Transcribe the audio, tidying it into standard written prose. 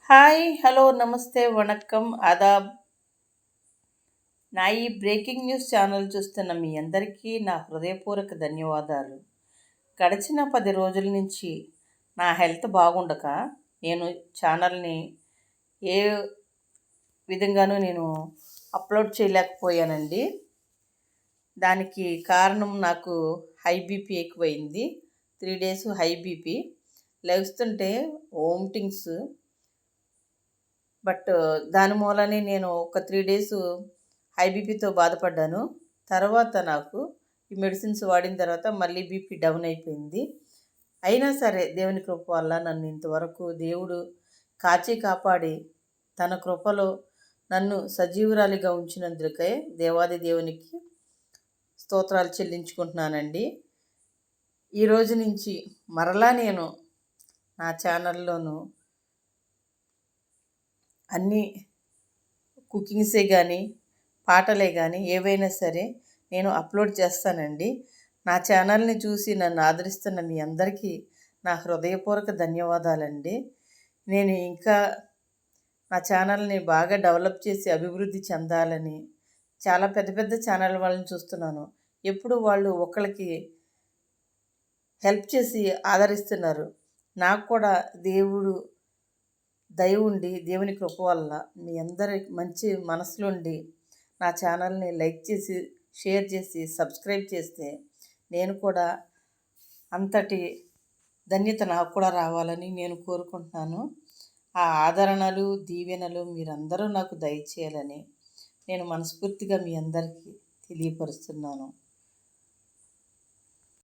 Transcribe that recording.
Hi, hello, నమస్తే, వణక్కం, ఆదాబ్. నా ఈ బ్రేకింగ్ న్యూస్ ఛానల్ చూస్తున్న మీ అందరికీ నా హృదయపూర్వక ధన్యవాదాలు. గడిచిన 10 రోజుల నుంచి నా హెల్త్ బాగుండక నేను ఛానల్ని ఏ విధంగానూ నేను అప్లోడ్ చేయలేకపోయానండి. దానికి కారణం నాకు హై బీపీ ఎక్కువైంది. 3 డేస్ హై బీపీ, లేస్తుంటే వామిటింగ్స్. బట్ దాని మూలనే నేను ఒక 3 డేస్ హై బీపీతో బాధపడ్డాను. తర్వాత నాకు ఈ మెడిసిన్స్ వాడిన తర్వాత మళ్ళీ బీపీ డౌన్ అయిపోయింది. అయినా సరే దేవుని కృప వల్ల నన్ను ఇంతవరకు దేవుడు కాచి కాపాడి తన కృపలో నన్ను సజీవురాలిగా ఉంచినందుకే దేవాది దేవునికి స్తోత్రాలు చెల్లించుకుంటున్నానండి. ఈరోజు నుంచి మరలా నేను నా ఛానల్లోనూ అన్నీ కుకింగ్సే కానీ పాటలే కానీ ఏవైనా సరే నేను అప్లోడ్ చేస్తానండి. నా ఛానల్ని చూసి నన్ను ఆదరిస్తున్న మీ అందరికీ నా హృదయపూర్వక ధన్యవాదాలండి. నేను ఇంకా నా ఛానల్ని బాగా డెవలప్ చేసి అభివృద్ధి చెందాలని చాలా పెద్ద పెద్ద ఛానల్ వాళ్ళని చూస్తున్నాను. ఎప్పుడు వాళ్ళు ఒకళ్ళకి హెల్ప్ చేసి ఆదరిస్తున్నారు. నాకు కూడా దేవుడు దయ ఉండి దేవుని కృప వల్ల మీ అందరి మంచి మనసులుండి నా ఛానల్ని లైక్ చేసి షేర్ చేసి సబ్స్క్రైబ్ చేస్తే నేను కూడా అంతటి ధన్యత నాకు కూడా రావాలని నేను కోరుకుంటున్నాను. ఆ ఆదరణలు దీవెనలు మీరందరూ నాకు దయచేయాలని నేను మనస్ఫూర్తిగా మీ అందరికీ తెలియపరుస్తున్నాను.